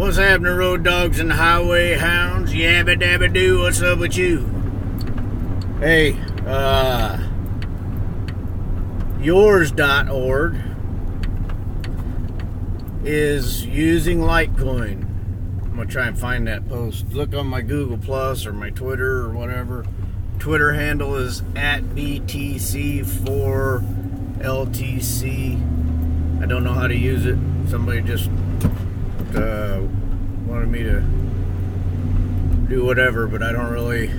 What's happening, road dogs and highway hounds? Yabba dabba doo, what's up with you? Hey, yours.org is using Litecoin. I'm going to try and find that post. Look on my Google Plus or my Twitter or whatever. Twitter handle is @BTC4LTC. I don't know how to use it. Somebody just wanted me to do whatever, but I don't really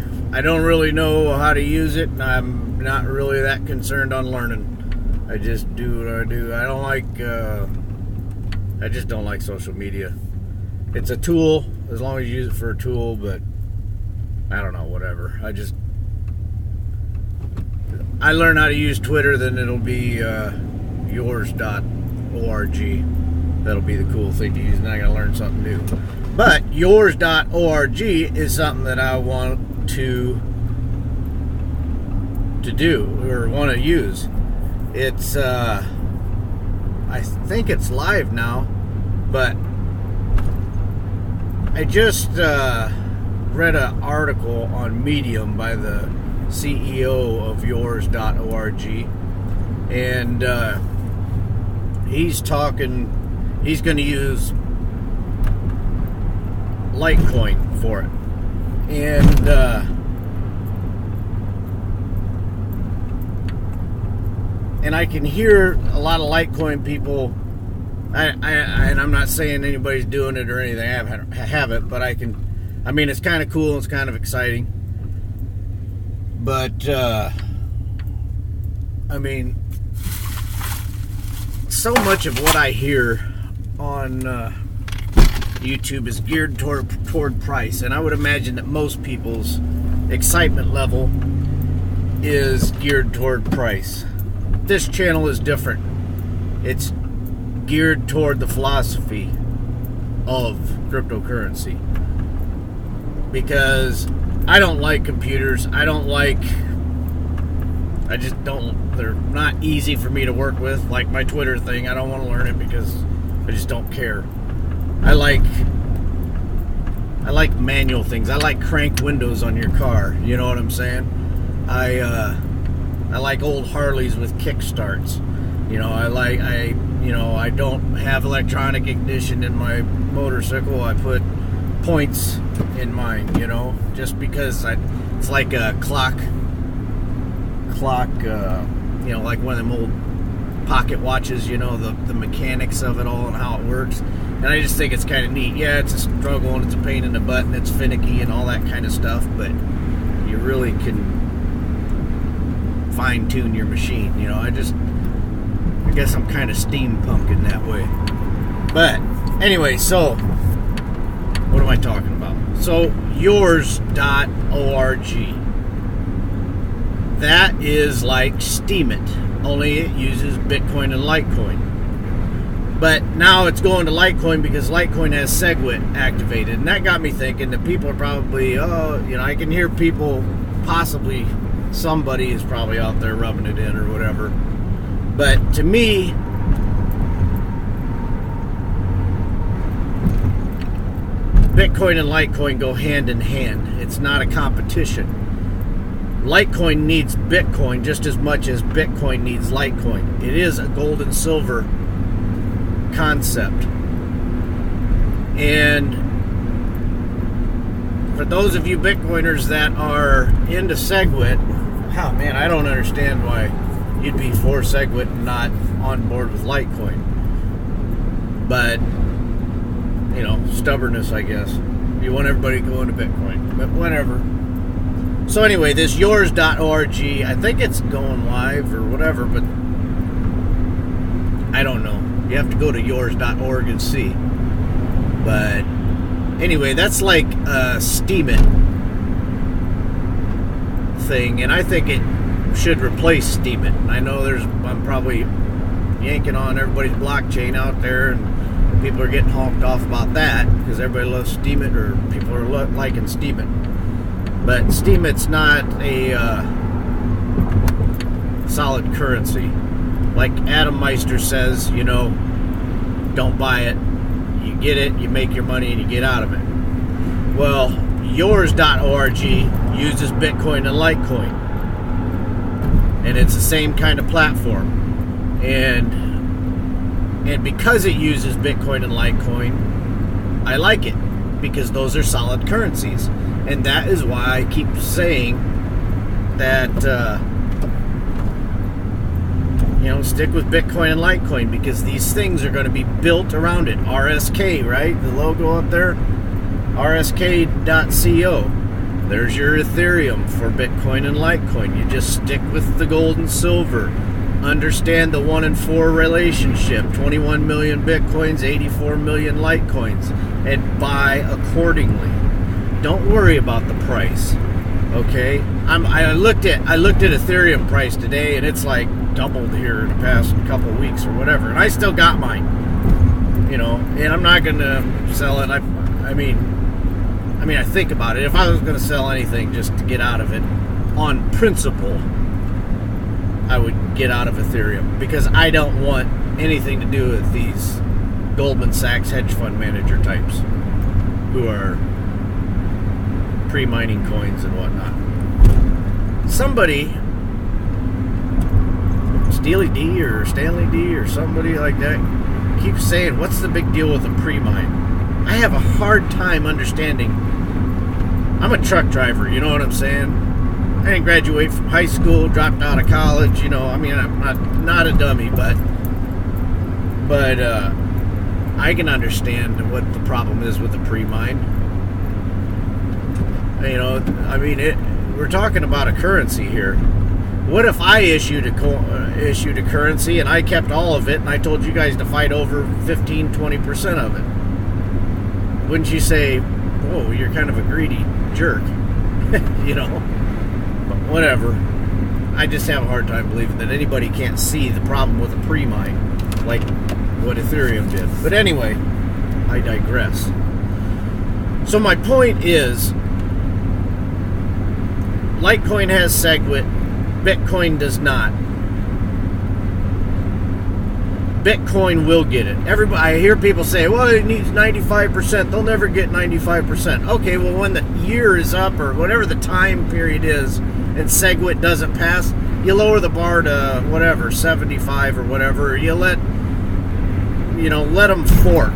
know how to use it, and I'm not really that concerned on learning. I just do what I do. I just don't like social media. It's a tool, as long as you use it for a tool, but I don't know, whatever. I learn how to use Twitter, then it'll be yours.org. That'll be the cool thing to use, and I gotta learn something new. But yours.org is something that I want to do or want to use. It's I think it's live now, but I just read an article on Medium by the CEO of yours.org, and he's going to use Litecoin for it. And I can hear a lot of Litecoin people, and I'm not saying anybody's doing it or anything, I haven't, but it's kind of cool, it's kind of exciting. But, so much of what I hear on YouTube is geared toward price, and I would imagine that most people's excitement level is geared toward price. This channel is different. It's geared toward the philosophy of cryptocurrency, because I don't like computers. They're not easy for me to work with. Like my Twitter thing, I don't want to learn it because I just don't care. I like manual things. I like crank windows on your car. You know what I'm saying? I like old Harleys with kickstarts. I don't have electronic ignition in my motorcycle. I put points in mine, just because it's like a clock, like one of them old pocket watches, the mechanics of it all and how it works. And I just think it's kind of neat. Yeah, it's a struggle and it's a pain in the butt and it's finicky and all that kind of stuff, but you really can fine tune your machine. I guess I'm kind of steampunk in that way. But anyway, so what am I talking about? So yours.org. That is like Steemit, only it uses Bitcoin and Litecoin. But now it's going to Litecoin because Litecoin has Segwit activated. And that got me thinking that people are probably, I can hear people, possibly somebody is probably out there rubbing it in or whatever. But to me, Bitcoin and Litecoin go hand in hand. It's not a competition. Litecoin needs Bitcoin just as much as Bitcoin needs Litecoin. It is a gold and silver concept. And for those of you Bitcoiners that are into Segwit, I don't understand why you'd be for Segwit and not on board with Litecoin. But, stubbornness, I guess. You want everybody going to Bitcoin. But whatever. So anyway, this yours.org, I think it's going live or whatever, but I don't know. You have to go to yours.org and see. But anyway, that's like a Steemit thing, and I think it should replace Steemit. I know I'm probably yanking on everybody's blockchain out there, and people are getting honked off about that because everybody loves Steemit, or people are liking Steemit. But Steemit's not a solid currency. Like Adam Meister says, don't buy it. You You get it, you make your money, and you get out of it. Well, yours.org uses Bitcoin and Litecoin. And it's the same kind of platform. And because it uses Bitcoin and Litecoin, I like it, because those are solid currencies. And that is why I keep saying that, stick with Bitcoin and Litecoin, because these things are going to be built around it. RSK, right? The logo up there, rsk.co. There's your Ethereum for Bitcoin and Litecoin. You just stick with the gold and silver. Understand the 1 in 4 relationship. 21 million Bitcoins, 84 million Litecoins, and buy accordingly. Don't worry about the price. Okay? I looked at Ethereum price today, and it's like doubled here in the past couple of weeks or whatever, and I still got mine. And I'm not going to sell it. I think about it. If I was going to sell anything just to get out of it, on principle, I would get out of Ethereum, because I don't want anything to do with these Goldman Sachs hedge fund manager types who are pre-mining coins and whatnot. Somebody, Steely D or Stanley D or somebody like that, keeps saying, what's the big deal with a pre-mine? I have a hard time understanding. I'm a truck driver, you know what I'm saying? I didn't graduate from high school, dropped out of college, I'm not a dummy, but I can understand what the problem is with the pre-mine. We're talking about a currency here. What if I issued a currency and I kept all of it, and I told you guys to fight over 15-20% of it? Wouldn't you say, whoa, you're kind of a greedy jerk? But whatever. I just have a hard time believing that anybody can't see the problem with a pre-mine like what Ethereum did. But anyway, I digress. So my point is, Litecoin has Segwit, Bitcoin does not. Bitcoin will get it. I hear people say, well, it needs 95%. They'll never get 95%. Okay, well, when the year is up or whatever the time period is and Segwit doesn't pass, you lower the bar to whatever, 75 or whatever. You let them fork.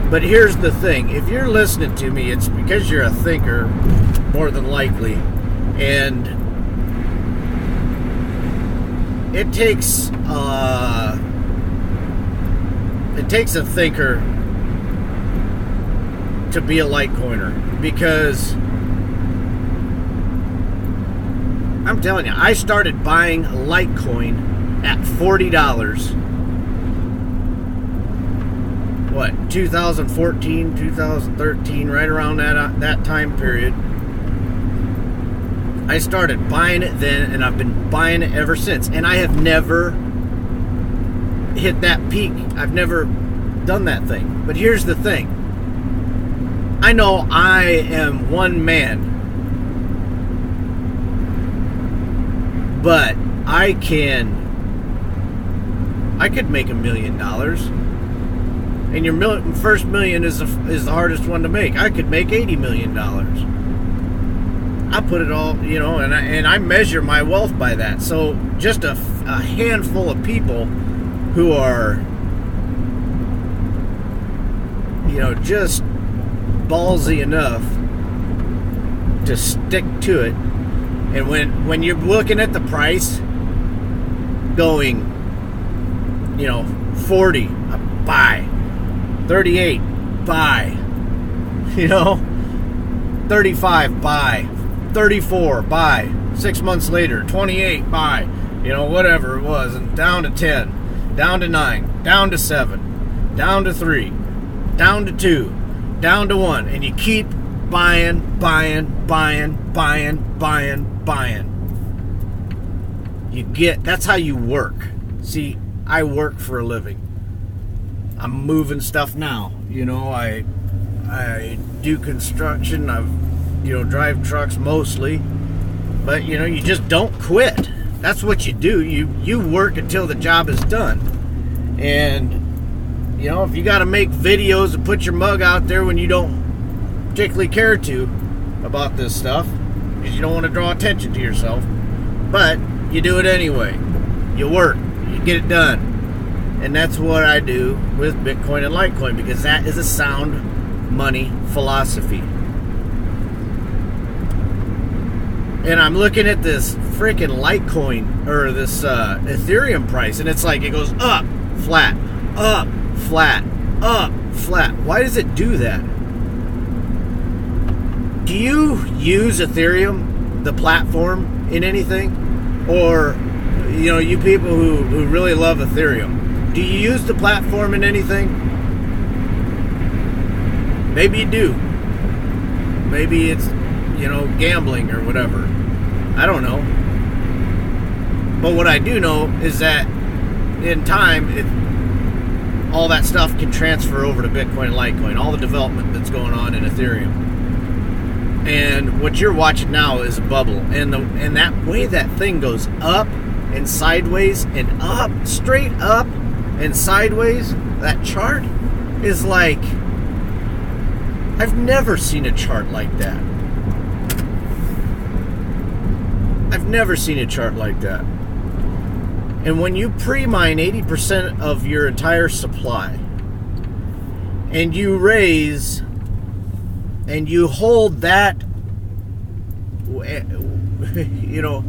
But here's the thing. If you're listening to me, it's because you're a thinker, more than likely. And it takes a thinker to be a Litecoiner, because I'm telling you, I started buying Litecoin at $40. 2014, 2013, right around that time period. I started buying it then, and I've been buying it ever since. And I have never hit that peak. I've never done that thing. But here's the thing. I know I am one man, but I could make $1 million. And your first million is the hardest one to make. I could make $80 million. I put it all, and I measure my wealth by that. So just a handful of people who are, just ballsy enough to stick to it. And when you're looking at the price going, 40, buy. 38, buy. 35, buy. 34, buy. 6 months later, 28, buy. Whatever it was. And down to 10, down to 9, down to 7, down to 3, down to 2, down to 1. And you keep buying. That's how you work. See, I work for a living. I'm moving stuff now. I do construction. I've drive trucks mostly, but you just don't quit. That's what you do. You work until the job is done. And you know, if you got to make videos and put your mug out there when you don't particularly care to about this stuff, because you don't want to draw attention to yourself, but you do it anyway. You work, you get it done. And that's what I do with Bitcoin and Litecoin, because that is a sound money philosophy. And I'm looking at this freaking Litecoin, or this Ethereum price, and it's like it goes up, flat, up, flat, up, flat. Why does it do that? Do you use Ethereum, the platform, in anything? Or, you know, you people who really love Ethereum, do you use the platform in anything? Maybe you do. Maybe it's, you know, gambling or whatever. I don't know. But what I do know is that in time, all that stuff can transfer over to Bitcoin and Litecoin, all the development that's going on in Ethereum. And what you're watching now is a bubble. And that way that thing goes up and sideways and up, straight up and sideways, that chart is like, I've never seen a chart like that. I've never seen a chart like that. And when you pre-mine 80% of your entire supply, and you raise and you hold that, you know,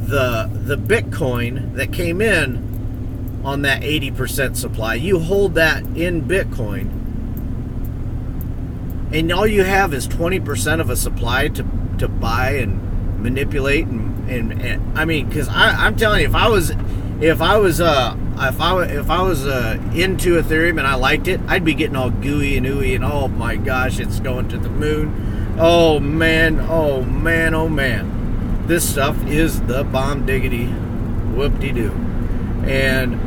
the Bitcoin that came in on that 80% supply, you hold that in Bitcoin, and all you have is 20% of a supply to buy and manipulate and I mean, because I'm telling you, if I was into Ethereum and I liked it, I'd be getting all gooey and ooey and oh my gosh, it's going to the moon. Oh man, oh man, oh man. This stuff is the bomb diggity whoop-de-doo. And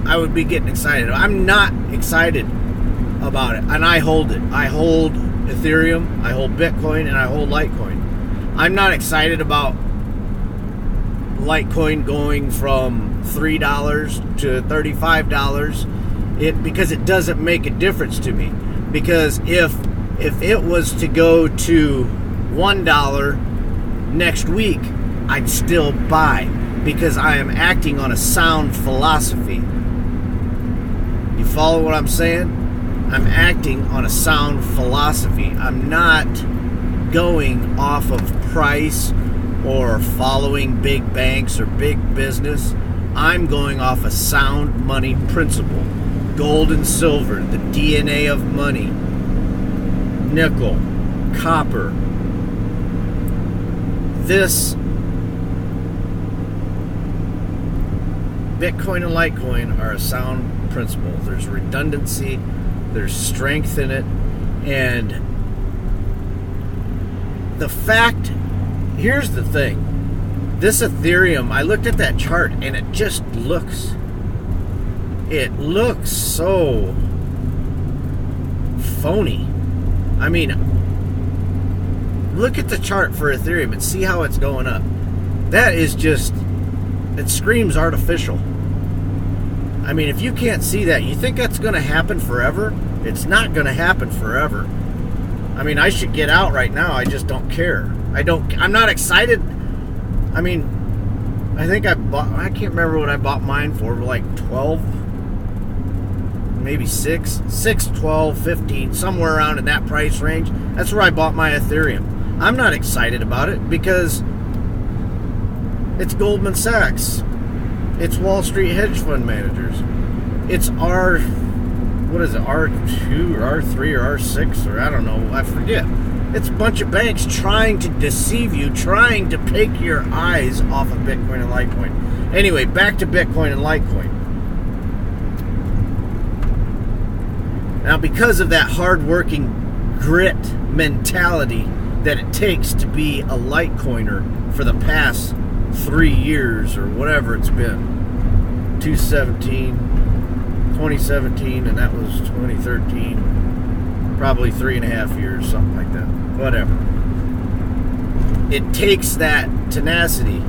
I would be getting excited. I'm not excited about it. And I hold it. I hold Ethereum, I hold Bitcoin, and I hold Litecoin. I'm not excited about Litecoin going from $3 to $35 because it doesn't make a difference to me. Because if it was to go to $1 next week, I'd still buy, because I am acting on a sound philosophy. You follow what I'm saying? I'm acting on a sound philosophy. I'm not going off of price or following big banks or big business. I'm going off a sound money principle. Gold and silver, the DNA of money. Nickel, copper. This Bitcoin and Litecoin are a sound principle. There's redundancy, there's strength in it, and the fact, here's the thing, this Ethereum, I looked at that chart and it just looks, so phony. I mean, look at the chart for Ethereum and see how it's going up. That is just, it screams artificial. I mean, if you can't see that, you think that's going to happen forever? It's not going to happen forever. I mean, I should get out right now. I just don't care. I'm not excited. I mean, I think I can't remember what I bought mine for, like 12, maybe 6, 12, 15, somewhere around in that price range. That's where I bought my Ethereum. I'm not excited about it because it's Goldman Sachs. It's Wall Street hedge fund managers. It's R2 or R3 or R6 or I don't know, I forget. It's a bunch of banks trying to deceive you, trying to take your eyes off of Bitcoin and Litecoin. Anyway, back to Bitcoin and Litecoin. Now, because of that hard-working grit mentality that it takes to be a Litecoiner for the past 3 years or whatever it's been, 2017, and that was 2013, probably 3.5 years, something like that, whatever. It takes that tenacity,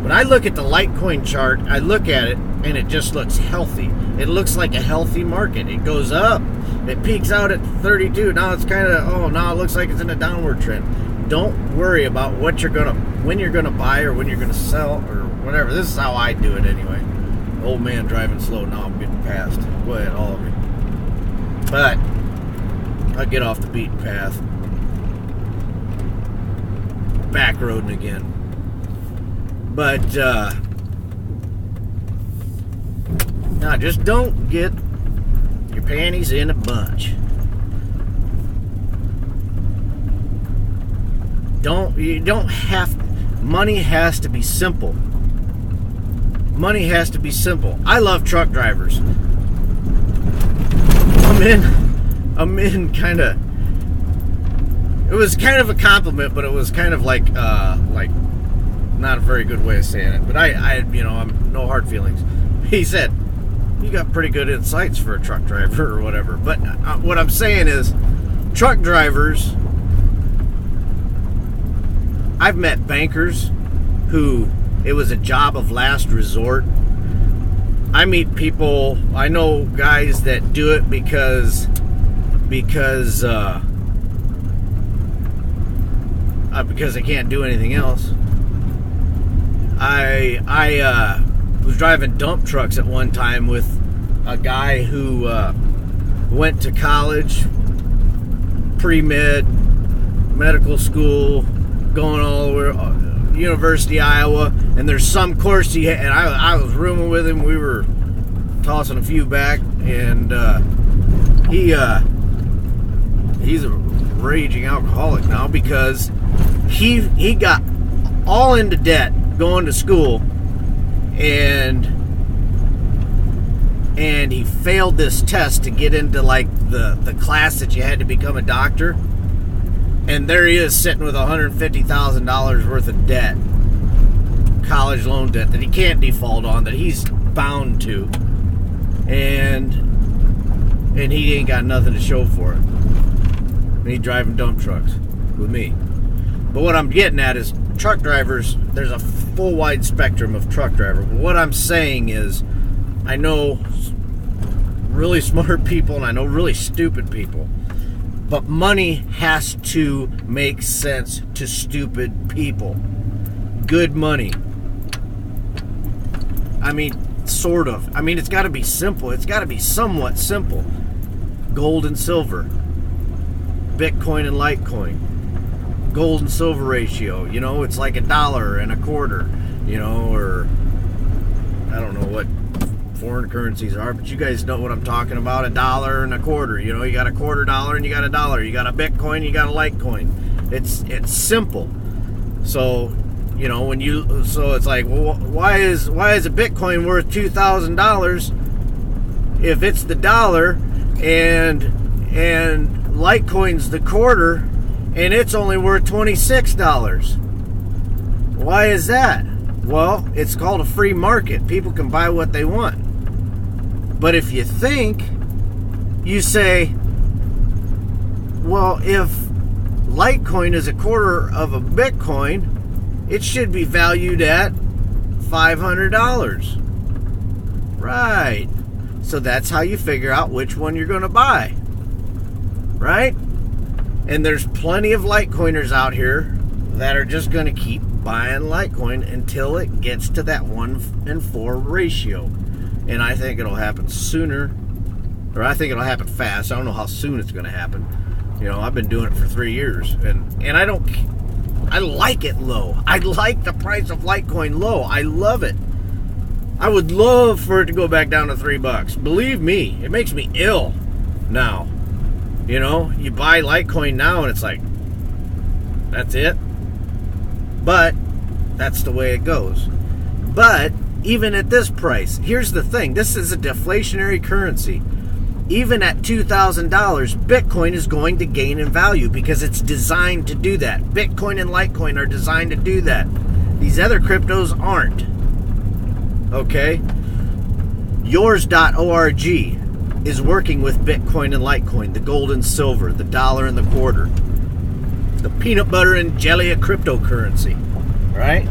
When I look at the Litecoin chart, I look at it and it just looks healthy. It looks like a healthy market. It goes up. It peaks out at 32. Now it's kind of, oh, now it looks like it's in a downward trend. Don't worry about when you're gonna buy or when you're gonna sell or whatever. This is how I do it anyway. Old man driving slow. Now I'm getting passed. Go ahead, all of you. But I'll get off the beaten path. Back roading again. But no, just don't get your panties in a bunch. Money has to be simple. Money has to be simple. I love truck drivers. I'm in kind of, it was kind of a compliment, but it was kind of like not a very good way of saying it. But I'm no hard feelings. He said, you got pretty good insights for a truck driver or whatever. But what I'm saying is, truck drivers, I've met bankers who it was a job of last resort. I meet people, I know guys that do it because they can't do anything else. I was driving dump trucks at one time with a guy who went to college, pre-med, medical school, going all the way, University of Iowa, and there's some course he had, and I was rooming with him. We were tossing a few back, and he's a raging alcoholic now because he got all into debt going to school, and he failed this test to get into like the class that you had to become a doctor, and there he is sitting with $150,000 worth of debt, college loan debt that he can't default on, that he's bound to, and he ain't got nothing to show for it. And he's driving dump trucks with me. But what I'm getting at is truck drivers, there's a full wide spectrum of truck driver. What I'm saying is, I know really smart people and I know really stupid people, but money has to make sense to stupid people. Good money. I mean, sort of. I mean, it's got to be simple. It's got to be somewhat simple. Gold and silver. Bitcoin and Litecoin. Gold and silver ratio. You know, it's like $1.25. You know, or I don't know what foreign currencies are, but you guys know what I'm talking about. $1.25. You know, you got $0.25 and you got $1. You got a Bitcoin, you got a Litecoin. It's simple. So, you know, so it's like, well, why is a Bitcoin worth $2,000 if it's the dollar and Litecoin's the quarter and it's only worth $26? Why is that? Well, it's called a free market. People can buy what they want. But if you think, you say, well, if Litecoin is a quarter of a Bitcoin, it should be valued at $500. Right. So that's how you figure out which one you're going to buy. Right? And there's plenty of Litecoiners out here that are just going to keep buying Litecoin until it gets to that 1-in-4 ratio. And I think it'll happen sooner, or I think it'll happen fast. I don't know how soon it's going to happen. You know, I've been doing it for 3 years, and I like it low. I like the price of Litecoin low. I love it. I would love for it to go back down to $3. Believe me, it makes me ill now. You know, you buy Litecoin now and it's like, that's it. But that's the way it goes. But even at this price, here's the thing. This is a deflationary currency. Even at $2,000, Bitcoin is going to gain in value because it's designed to do that. Bitcoin and Litecoin are designed to do that. These other cryptos aren't. Okay? Yours.org is working with Bitcoin and Litecoin, the gold and silver, the dollar and the quarter, the peanut butter and jelly of cryptocurrency. Right?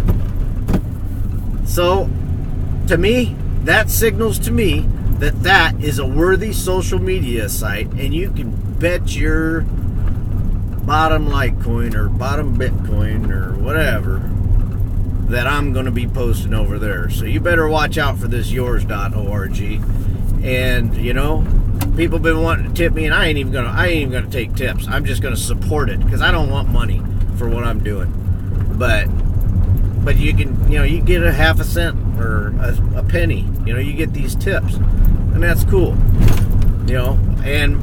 So, to me, that signals to me that that is a worthy social media site, and you can bet your bottom Litecoin or bottom Bitcoin or whatever that I'm going to be posting over there. So you better watch out for this yours.org. And, you know, people been wanting to tip me, and I ain't even gonna take tips. I'm just gonna support it because I don't want money for what I'm doing. But you can, you know, you get a half a cent or a penny. You know, you get these tips, and that's cool. You know, and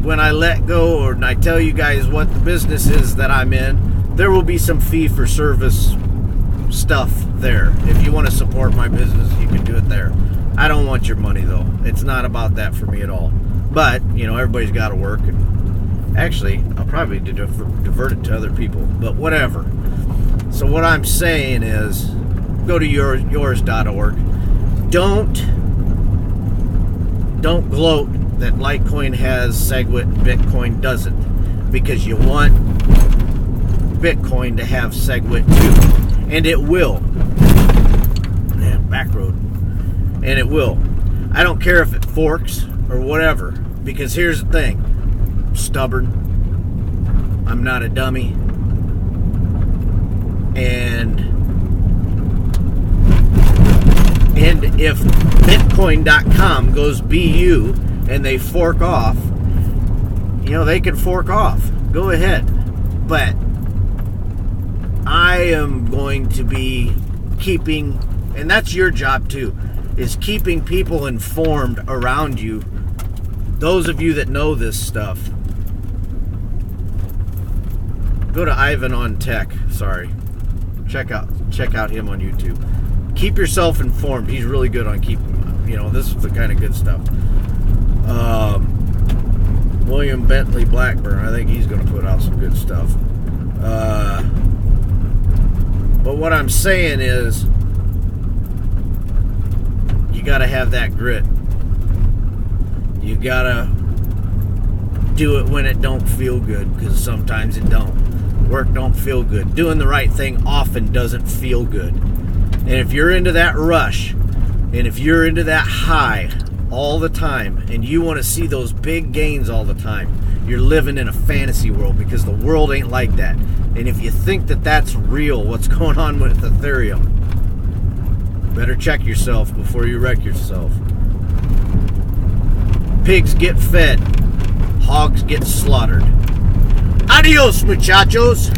when I let go or I tell you guys what the business is that I'm in, there will be some fee for service stuff there. If you want to support my business, you can do it there. I don't want your money, though. It's not about that for me at all. But, you know, everybody's got to work. And actually, I'll probably divert it to other people. But whatever. So what I'm saying is, go to yours.org. Don't gloat that Litecoin has Segwit and Bitcoin doesn't. Because you want Bitcoin to have Segwit too. And it will. Man, back road. And it will. I don't care if it forks or whatever, because here's the thing. I'm stubborn. I'm not a dummy. And if Bitcoin.com goes BU and they fork off, you know, they can fork off. Go ahead. But I am going to be keeping, and that's your job too, is keeping people informed around you. Those of you that know this stuff, go to Ivan on Tech. Sorry, check out him on YouTube. Keep yourself informed. He's really good on keeping. You know, this is the kind of good stuff. William Bentley Blackburn. I think he's going to put out some good stuff. But what I'm saying is, you got to have that grit. You got to do it when it don't feel good, because sometimes it don't. Work don't feel good. Doing the right thing often doesn't feel good. And if you're into that rush, and if you're into that high all the time, and you want to see those big gains all the time, you're living in a fantasy world, because the world ain't like that. And if you think that that's real, what's going on with Ethereum, better check yourself before you wreck yourself. Pigs get fed. Hogs get slaughtered. Adios, muchachos.